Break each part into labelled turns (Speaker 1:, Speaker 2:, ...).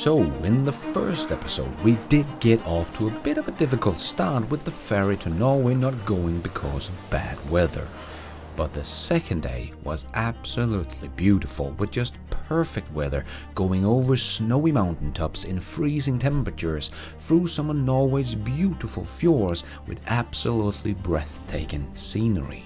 Speaker 1: So, in the first episode, we did get off to a bit of a difficult start with the ferry to Norway not going because of bad weather. But the second day was absolutely beautiful with just perfect weather, going over snowy mountaintops in freezing temperatures, through some of Norway's beautiful fjords with absolutely breathtaking scenery.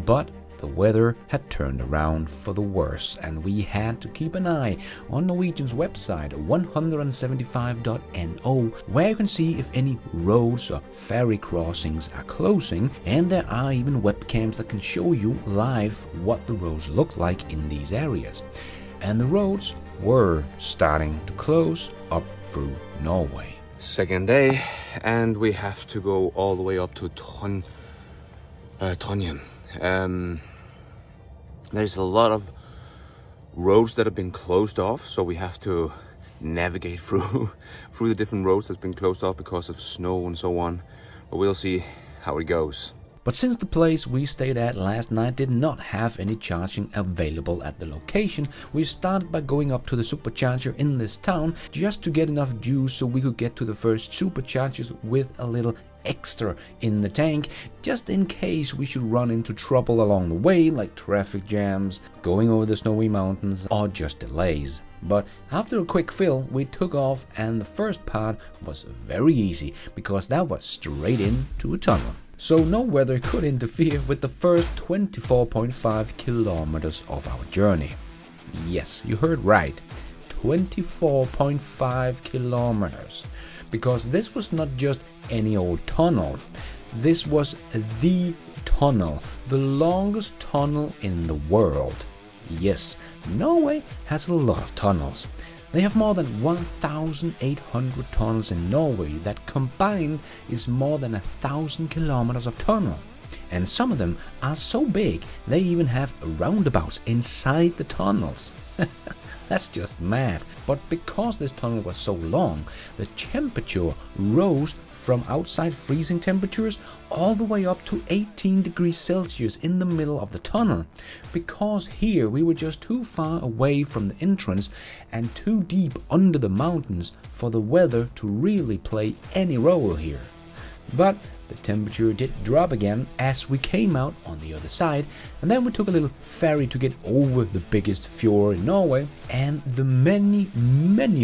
Speaker 1: But the weather had turned around for the worse, and we had to keep an eye on Norwegian's website 175.no, where you can see if any roads or ferry crossings are closing, and there are even webcams that can show you live what the roads look like in these areas. And the roads were starting to close up through Norway.
Speaker 2: Second day, and we have to go all the way up to Trondheim. There's a lot of roads that have been closed off, so we have to navigate through the different roads that's been closed off because of snow and so on. But we'll see how it goes.
Speaker 1: But since the place we stayed at last night did not have any charging available at the location, we started by going up to the supercharger in this town just to get enough juice so we could get to the first superchargers with a little extra in the tank, just in case we should run into trouble along the way, like traffic jams, going over the snowy mountains, or just delays. But after a quick fill, we took off, and the first part was very easy because that was straight into a tunnel. So no weather could interfere with the first 24.5 kilometers of our journey. Yes, you heard right, 24.5 kilometers. Because this was not just any old tunnel. This was the tunnel, the longest tunnel in the world. Yes, Norway has a lot of tunnels. They have more than 1,800 tunnels in Norway that combined is more than 1,000 kilometers of tunnel. And some of them are so big they even have roundabouts inside the tunnels. That's just mad. But because this tunnel was so long, the temperature rose from outside freezing temperatures all the way up to 18 degrees Celsius in the middle of the tunnel. Because here we were just too far away from the entrance and too deep under the mountains for the weather to really play any role here. But the temperature did drop again as we came out on the other side, and then we took a little ferry to get over the biggest fjord in Norway, and the many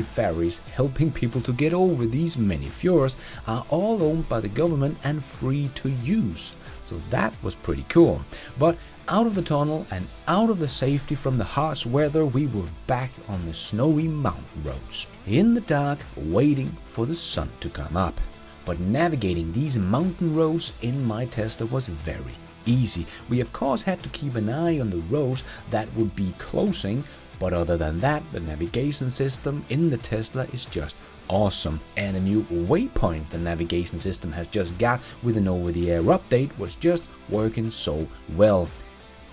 Speaker 1: ferries helping people to get over these many fjords are all owned by the government and free to use. So that was pretty cool. But out of the tunnel and out of the safety from the harsh weather, we were back on the snowy mountain roads, in the dark, waiting for the sun to come up. But navigating these mountain roads in my Tesla was very easy. We of course had to keep an eye on the roads that would be closing, but other than that, the navigation system in the Tesla is just awesome. And a new waypoint the navigation system has just got with an over-the-air update was just working so well.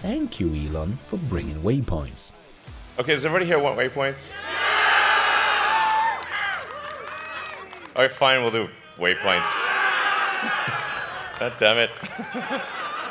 Speaker 1: Thank you, Elon, for bringing waypoints.
Speaker 3: Okay, does everybody here want waypoints? Alright, fine, we'll do waypoints. God damn it.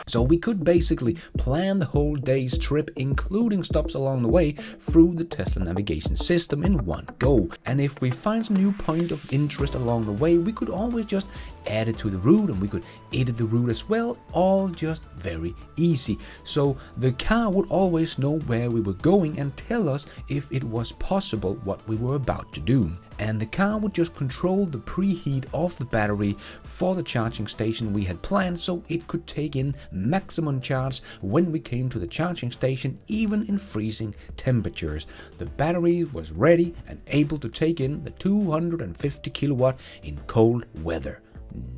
Speaker 1: So we could basically plan the whole day's trip, including stops along the way, through the Tesla navigation system in one go. And if we find some new point of interest along the way, we could always just add it to the route, and we could edit the route as well, all just very easy. So the car would always know where we were going and tell us if it was possible what we were about to do. And the car would just control the preheat of the battery for the charging station we had planned, so it could take in maximum charge when we came to the charging station, even in freezing temperatures. The battery was ready and able to take in the 250 kilowatt in cold weather.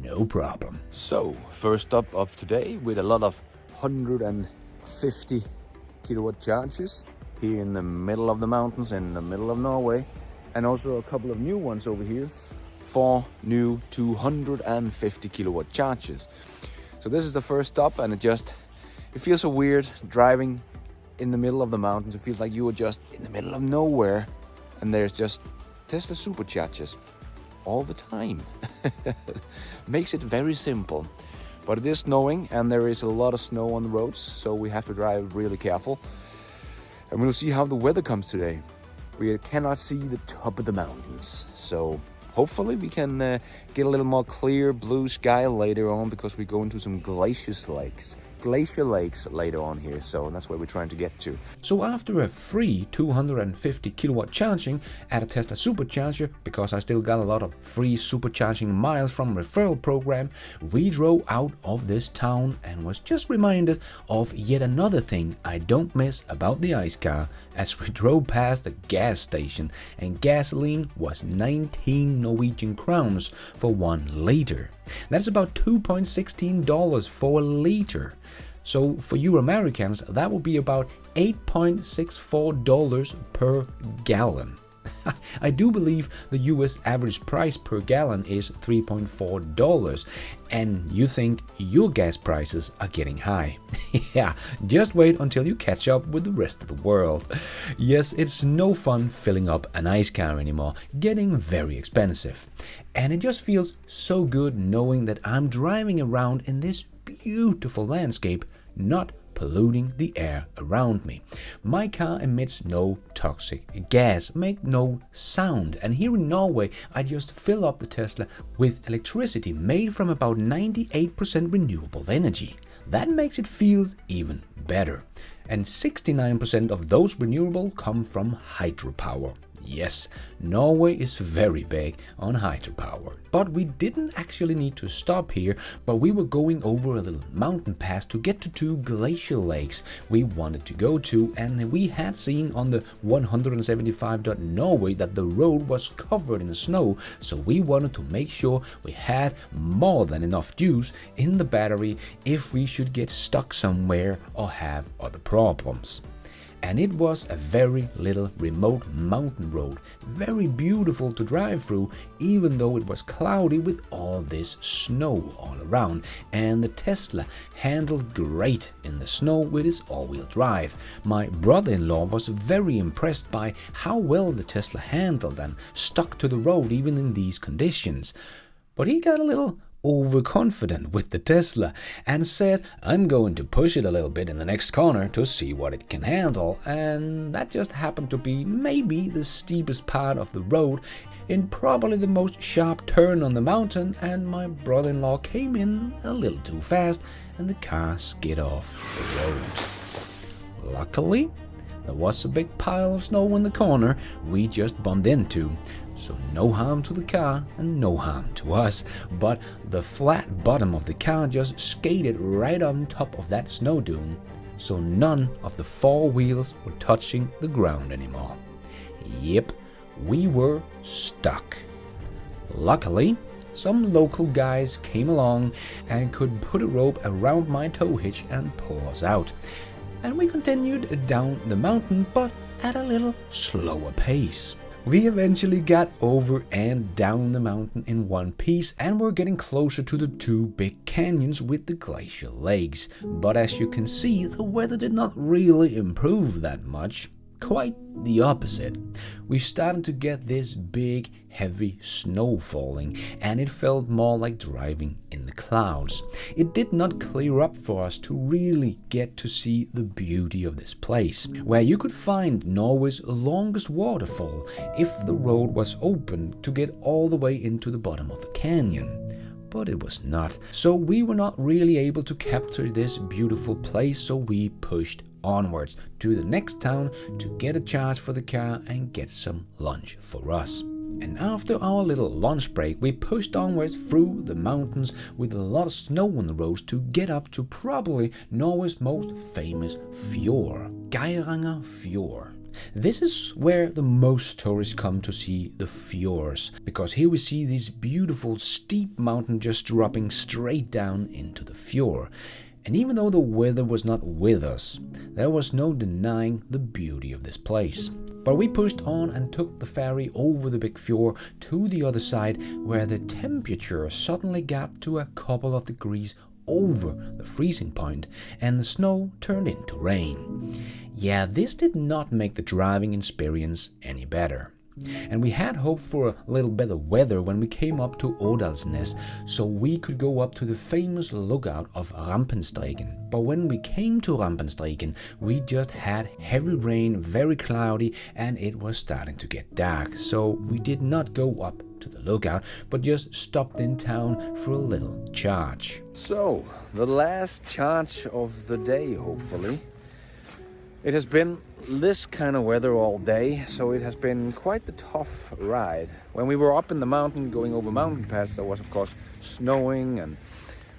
Speaker 1: No problem.
Speaker 2: So, first stop of today with a lot of 150 kilowatt charges here in the middle of the mountains in the middle of Norway. And also a couple of new ones over here, 4 new 250 kilowatt chargers. So this is the first stop, and it feels so weird driving in the middle of the mountains. It feels like you are just in the middle of nowhere, and there's just Tesla superchargers all the time. Makes it very simple. But it is snowing, and there is a lot of snow on the roads, so we have to drive really careful. And we'll see how the weather comes today. we cannot see the top of the mountains. So hopefully we can get a little more clear blue sky later on, because we go into some glacier lakes later on here, so that's where we're trying to get to.
Speaker 1: So after a free 250 kilowatt charging at a Tesla supercharger, because I still got a lot of free supercharging miles from referral program, we drove out of this town and was just reminded of yet another thing I don't miss about the ice car as we drove past a gas station, and gasoline was 19 Norwegian crowns for 1 liter. That's about $2.16 for a liter. So for you Americans, that would be about $8.64 per gallon. I do believe the US average price per gallon is $3.4, and you think your gas prices are getting high. Yeah, just wait until you catch up with the rest of the world. Yes, it's no fun filling up an ice car anymore, getting very expensive. And it just feels so good knowing that I'm driving around in this beautiful landscape, not polluting the air around me. My car emits no toxic gas, make no sound, and here in Norway I just fill up the Tesla with electricity made from about 98% renewable energy. That makes it feel even better. And 69% of those renewable come from hydropower. Yes, Norway is very big on hydropower. But we didn't actually need to stop here, but we were going over a little mountain pass to get to 2 glacier lakes we wanted to go to, and we had seen on the 175.Norway that the road was covered in snow, so we wanted to make sure we had more than enough juice in the battery if we should get stuck somewhere or have other problems. And it was a very little remote mountain road, very beautiful to drive through, even though it was cloudy with all this snow all around. And the Tesla handled great in the snow with its all-wheel drive. My brother-in-law was very impressed by how well the Tesla handled and stuck to the road even in these conditions. But he got a little overconfident with the Tesla and said, I'm going to push it a little bit in the next corner to see what it can handle, and that just happened to be maybe the steepest part of the road in probably the most sharp turn on the mountain, and my brother-in-law came in a little too fast and the car skid off the road. Luckily, there was a big pile of snow in the corner we just bumped into, so no harm to the car and no harm to us, but the flat bottom of the car just skated right on top of that snow dune, so none of the 4 wheels were touching the ground anymore. Yep, we were stuck. Luckily, some local guys came along and could put a rope around my tow hitch and pull us out. And we continued down the mountain, but at a little slower pace. We eventually got over and down the mountain in one piece, and we're getting closer to the 2 big canyons with the glacier lakes. But as you can see, the weather did not really improve that much. Quite the opposite. We started to get this big, heavy snow falling, and it felt more like driving in the clouds. It did not clear up for us to really get to see the beauty of this place, where you could find Norway's longest waterfall if the road was open to get all the way into the bottom of the canyon. But it was not, so we were not really able to capture this beautiful place, so we pushed onwards to the next town to get a charge for the car and get some lunch for us. And after our little lunch break, we pushed onwards through the mountains with a lot of snow on the roads to get up to probably Norway's most famous fjord, Geiranger Fjord. This is where the most tourists come to see the fjords, because here we see this beautiful steep mountain just dropping straight down into the fjord. And even though the weather was not with us, there was no denying the beauty of this place. But we pushed on and took the ferry over the big fjord to the other side, where the temperature suddenly got to a couple of degrees over the freezing point, and the snow turned into rain. Yeah, this did not make the driving experience any better. And we had hoped for a little better weather when we came up to Ådalsnes, so we could go up to the famous lookout of Rampenstræken. But when we came to Rampenstræken, we just had heavy rain, very cloudy, and it was starting to get dark, so we did not go up to the lookout, but just stopped in town for a little charge.
Speaker 2: So, the last charge of the day, hopefully. It has been this kind of weather all day, so it has been quite the tough ride. When we were up in the mountain, going over mountain paths, there was of course snowing, and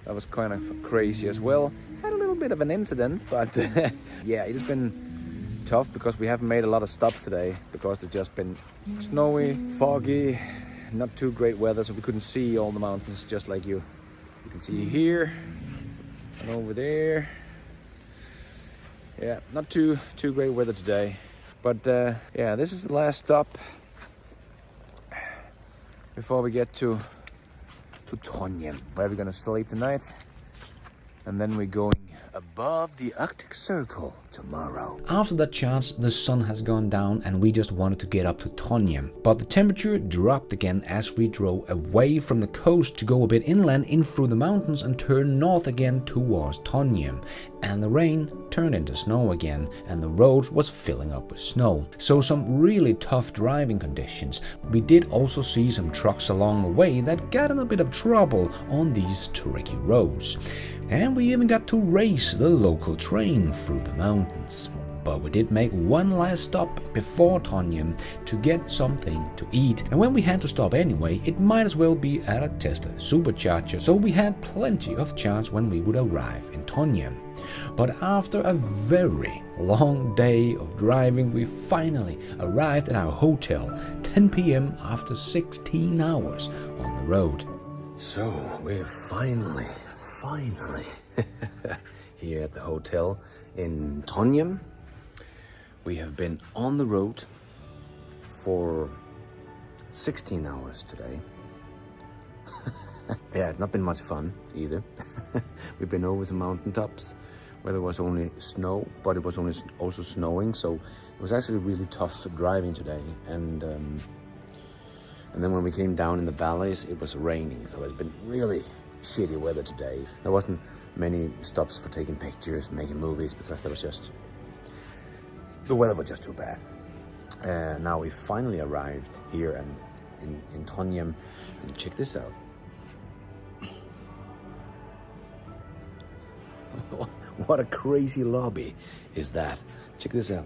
Speaker 2: that was kind of crazy as well. Had a little bit of an incident, but yeah, it has been tough because we haven't made a lot of stops today because it's just been snowy, foggy, not too great weather, so we couldn't see all the mountains just like you can see here and over there. Yeah, not too great weather today, but yeah, this is the last stop before we get to Trondheim, where we're gonna sleep tonight, and then we're going above the Arctic Circle tomorrow.
Speaker 1: After that charge, the sun has gone down and we just wanted to get up to Trondheim. But the temperature dropped again as we drove away from the coast to go a bit inland in through the mountains and turn north again towards Trondheim. And the rain turned into snow again and the road was filling up with snow. So some really tough driving conditions. We did also see some trucks along the way that got in a bit of trouble on these tricky roads. And we even got to race the local train through the mountains. But we did make one last stop before Trondheim to get something to eat. And when we had to stop anyway, it might as well be at a Tesla supercharger, so we had plenty of chance when we would arrive in Trondheim. But after a very long day of driving, we finally arrived at our hotel, 10 p.m. after 16 hours on the road.
Speaker 2: So we're finally here at the hotel in Trondheim. We have been on the road for 16 hours today. Yeah, it's not been much fun either. We've been over the mountaintops where there was only snow, but it was also snowing, so it was actually really tough driving today. And then when we came down in the valleys, it was raining, so it's been really shitty weather today. There wasn't many stops for taking pictures, making movies, because the weather was just too bad. Now we finally arrived here in Trondheim, and check this out. What a crazy lobby is that? Check this out.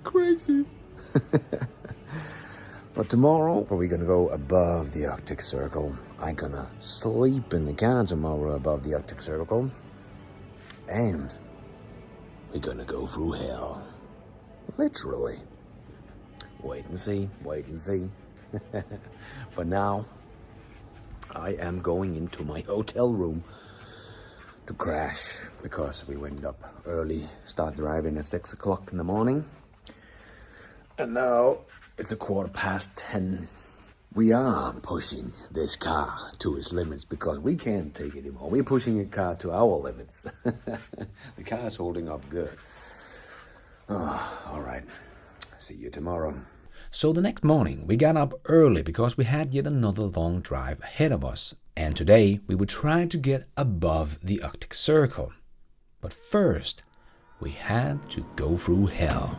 Speaker 2: Crazy. But tomorrow, we're gonna go above the Arctic Circle. I'm gonna sleep in the car tomorrow above the Arctic Circle. And we're gonna go through hell. Literally. Wait and see. But now, I am going into my hotel room to crash, because we went up early, start driving at 6 o'clock in the morning. And now it's 10:15. We are pushing this car to its limits because we can't take it anymore. We're pushing the car to our limits. The car is holding up good. Oh, all right. See you tomorrow.
Speaker 1: So the next morning we got up early because we had yet another long drive ahead of us. And today we would try to get above the Arctic Circle. But first, we had to go through hell.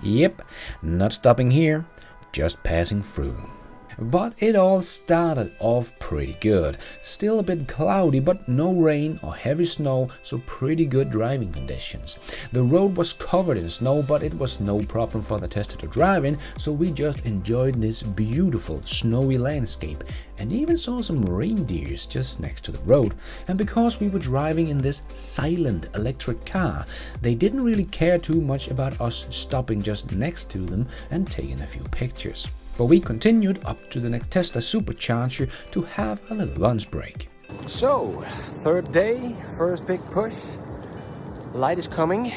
Speaker 1: Yep, not stopping here, just passing through. But it all started off pretty good. Still a bit cloudy, but no rain or heavy snow, so pretty good driving conditions. The road was covered in snow, but it was no problem for the tester to drive in, so we just enjoyed this beautiful snowy landscape and even saw some reindeers just next to the road. And because we were driving in this silent electric car, they didn't really care too much about us stopping just next to them and taking a few pictures. But we continued up to the next Tesla supercharger to have a little lunch break.
Speaker 2: So, third day, first big push. Light is coming.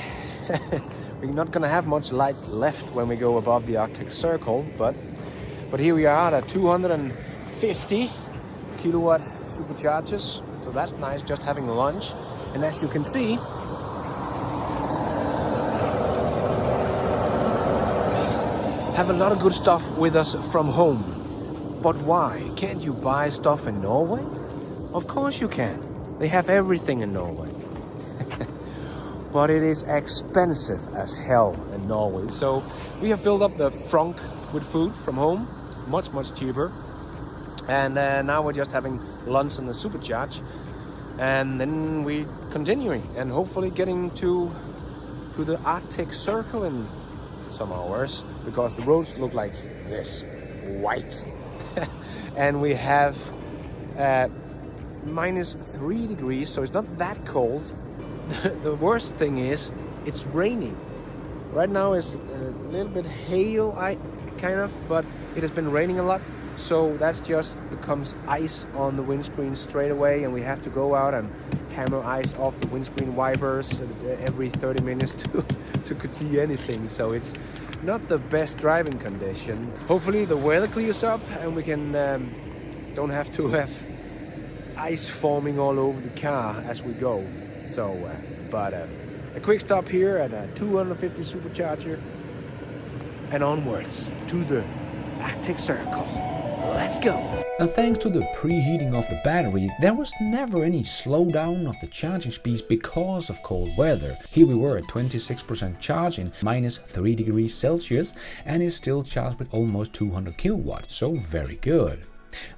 Speaker 2: We're not gonna have much light left when we go above the Arctic Circle, but here we are at 250 kilowatt superchargers. So that's nice, just having lunch. And as you can see, have a lot of good stuff with us from home. But why? Can't you buy stuff in Norway? Of course you can. They have everything in Norway. But it is expensive as hell in Norway. So we have filled up the trunk with food from home, much cheaper. And now we're just having lunch in the supercharge. And then we continuing and hopefully getting to the Arctic Circle in some hours, because the roads look like this, white. And we have -3 degrees, so it's not that cold. The worst thing is it's raining. Right now it's a little bit hail, kind of, but it has been raining a lot. So that's just becomes ice on the windscreen straight away, and we have to go out and hammer ice off the windscreen wipers every 30 minutes to see anything. So it's not the best driving condition. Hopefully the weather clears up and we can don't have to have ice forming all over the car as we go. So, a quick stop here at a 250 supercharger and onwards to the Arctic Circle. Let's go!
Speaker 1: And thanks to the preheating of the battery, there was never any slowdown of the charging speeds because of cold weather. Here we were at 26% charge in -3 degrees Celsius, and is still charged with almost 200 kilowatts, so very good.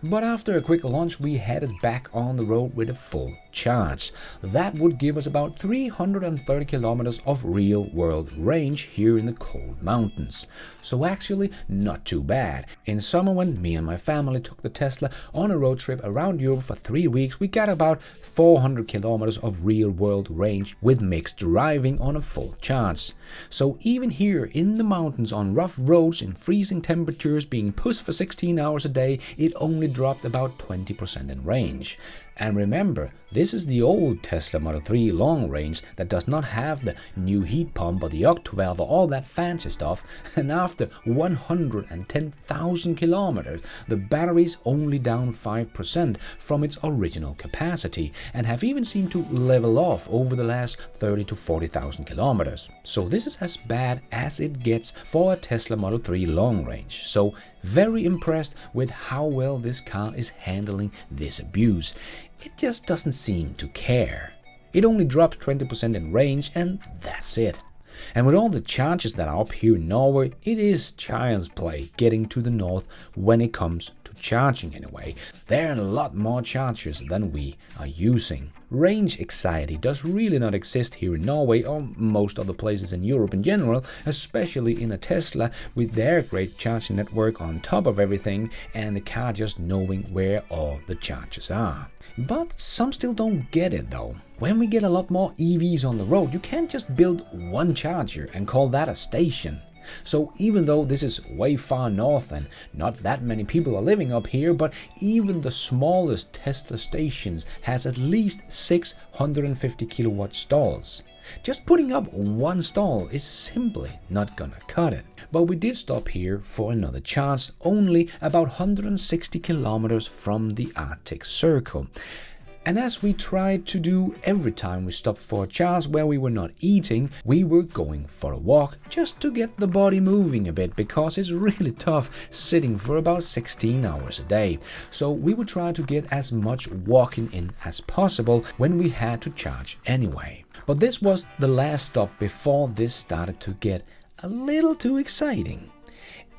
Speaker 1: But after a quick lunch, we headed back on the road with a full charge. That would give us about 330 kilometers of real-world range here in the cold mountains. So actually not too bad. In summer, when me and my family took the Tesla on a road trip around Europe for 3 weeks, we got about 400 kilometers of real-world range with mixed driving on a full charge. So even here in the mountains on rough roads in freezing temperatures being pushed for 16 hours a day, it only dropped about 20% in range. And remember, this is the old Tesla Model 3 long range that does not have the new heat pump or the Octo-valve or all that fancy stuff, and after 110,000 kilometers, the battery's only down 5% from its original capacity, and have even seemed to level off over the last 30 to 40,000 kilometers. So this is as bad as it gets for a Tesla Model 3 long range. So very impressed with how well this car is handling this abuse. It just doesn't seem to care. It only drops 20% in range, and that's it. And with all the charges that are up here in Norway, it is child's play getting to the north when it comes to charging anyway. There are a lot more chargers than we are using. Range anxiety does really not exist here in Norway or most other places in Europe in general, especially in a Tesla with their great charging network on top of everything and the car just knowing where all the chargers are. But some still don't get it though. When we get a lot more EVs on the road, you can't just build one charger and call that a station. So even though this is way far north and not that many people are living up here, but even the smallest Tesla stations has at least 650 kilowatt stalls. Just putting up one stall is simply not gonna cut it. But we did stop here for another charge, only about 160 kilometers from the Arctic Circle. And as we tried to do every time we stopped for a charge where we were not eating, we were going for a walk just to get the body moving a bit, because it's really tough sitting for about 16 hours a day. So we would try to get as much walking in as possible when we had to charge anyway. But this was the last stop before this started to get a little too exciting.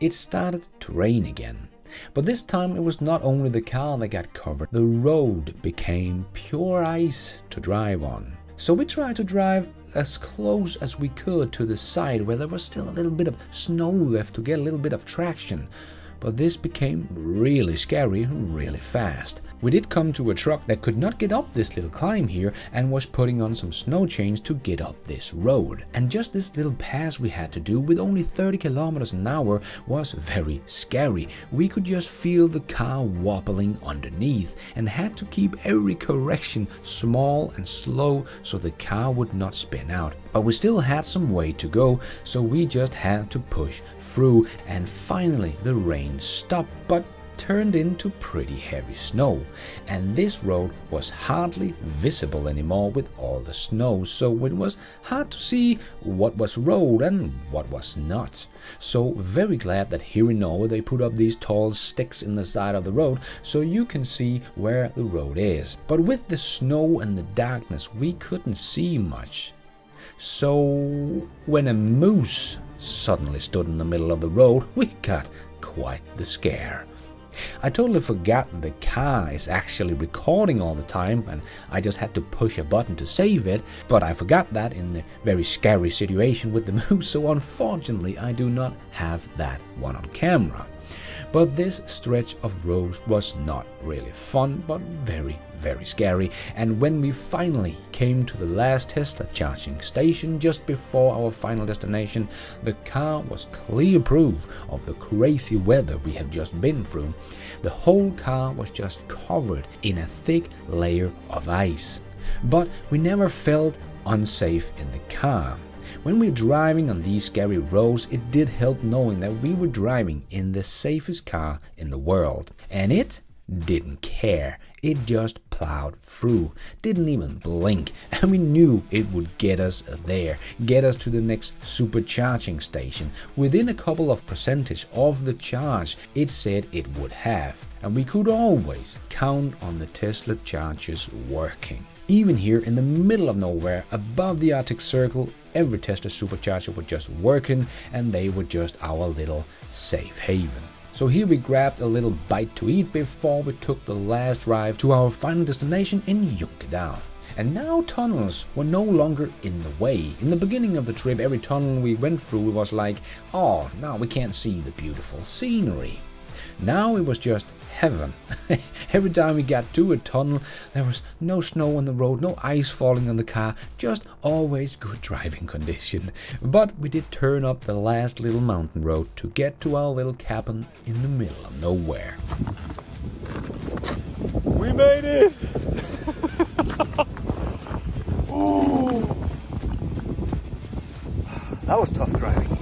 Speaker 1: It started to rain again. But this time it was not only the car that got covered, the road became pure ice to drive on. So we tried to drive as close as we could to the side where there was still a little bit of snow left to get a little bit of traction. But this became really scary really fast. We did come to a truck that could not get up this little climb here and was putting on some snow chains to get up this road. And just this little pass we had to do with only 30 kilometers an hour was very scary. We could just feel the car wobbling underneath and had to keep every correction small and slow so the car would not spin out. But we still had some way to go, so we just had to push through, and finally the rain stopped, but turned into pretty heavy snow, and this road was hardly visible anymore with all the snow, so it was hard to see what was road and what was not. So very glad that here in Norway they put up these tall sticks in the side of the road so you can see where the road is. But with the snow and the darkness we couldn't see much. So when a moose suddenly stood in the middle of the road, we got quite the scare. I totally forgot the car is actually recording all the time and I just had to push a button to save it, but I forgot that in the very scary situation with the moose, so unfortunately I do not have that one on camera. But this stretch of road was not really fun, but very scary. And when we finally came to the last Tesla charging station just before our final destination, the car was clear proof of the crazy weather we had just been through. The whole car was just covered in a thick layer of ice. But we never felt unsafe in the car. When we're driving on these scary roads, it did help knowing that we were driving in the safest car in the world. And it didn't care. It just plowed through, didn't even blink, and we knew it would get us there, get us to the next supercharging station within a couple of percentage of the charge it said it would have. And we could always count on the Tesla chargers working. Even here in the middle of nowhere, above the Arctic Circle, every Tesla supercharger was just working, and they were just our little safe haven. So here we grabbed a little bite to eat before we took the last drive to our final destination in Junkedal. And now tunnels were no longer in the way. In the beginning of the trip, every tunnel we went through was like, oh, now we can't see the beautiful scenery. Now it was just heaven. Every time we got to a tunnel, there was no snow on the road, no ice falling on the car, just always good driving condition. But we did turn up the last little mountain road to get to our little cabin in the middle of nowhere.
Speaker 2: We made it! Ooh. That was tough driving.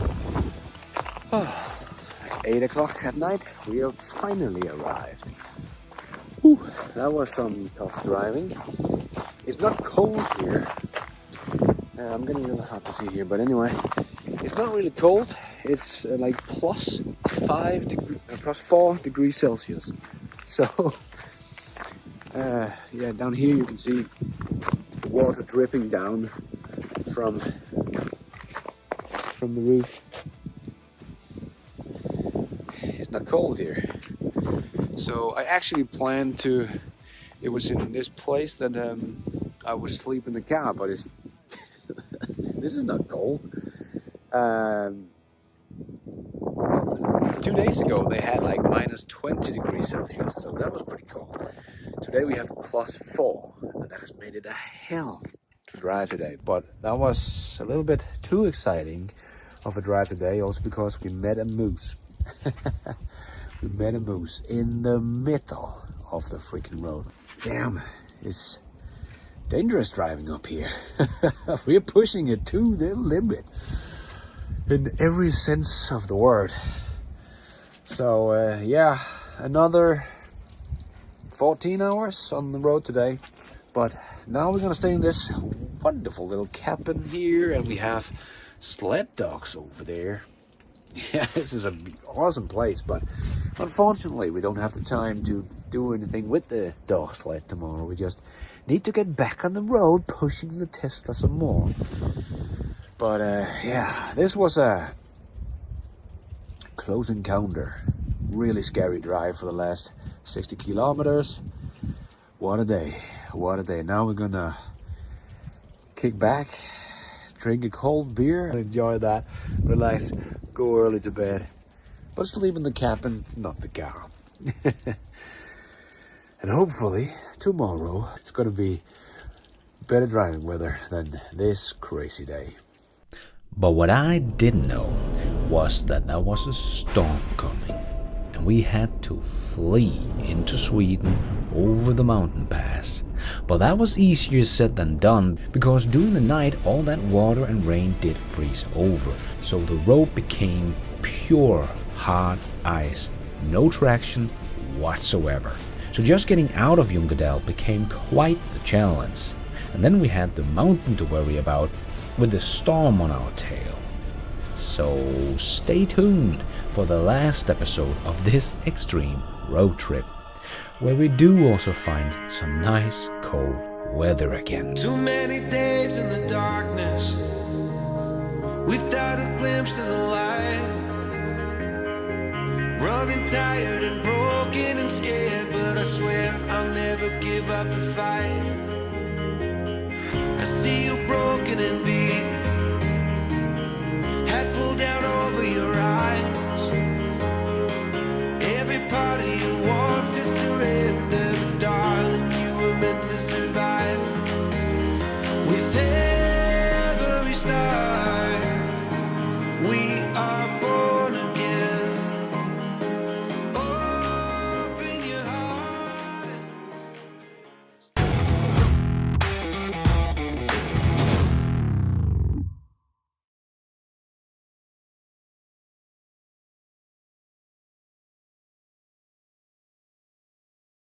Speaker 2: 8 o'clock at night, we have finally arrived. Whew, that was some tough driving. It's not cold here. I'm getting a little hard to see here, but anyway, it's not really cold. It's like plus 4 degrees Celsius. So, yeah, down here you can see water dripping down from the roof. It's not cold here. So I actually planned to, it was in this place that I would sleep in the car, but it's this is not cold. 2 days ago they had like minus 20 degrees Celsius, so that was pretty cold. Today we have plus 4, and that has made it a hell to drive today. But that was a little bit too exciting of a drive today, also because we met a moose. We met a moose in the middle of the freaking road. Damn, it's dangerous driving up here. We're pushing it to the limit in every sense of the word. So yeah, another 14 hours on the road today. But now we're gonna stay in this wonderful little cabin here, and we have sled dogs over there. Yeah, this is an awesome place, but unfortunately we don't have the time to do anything with the dog sled tomorrow. We just need to get back on the road pushing the Tesla some more. But yeah, this was a close encounter. Really scary drive for the last 60 kilometers. What a day, what a day. Now we're gonna kick back, drink a cold beer, enjoy that, relax, go early to bed, but sleep in the cabin, not the car. And hopefully tomorrow it's going to be better driving weather than this crazy day.
Speaker 1: But what I didn't know was that there was a storm coming, and we had to flee into Sweden over the mountain pass. But that was easier said than done, because during the night all that water and rain did freeze over, so the road became pure hard ice, no traction whatsoever. So just getting out of Junkerdal became quite the challenge. And then we had the mountain to worry about with the storm on our tail. So stay tuned for the last episode of this extreme road trip, where we do also find some nice cold weather again.
Speaker 4: Too many days in the darkness without a glimpse of the light. Running tired and broken and scared, but I swear I'll never give up the fight. I see you broken and beat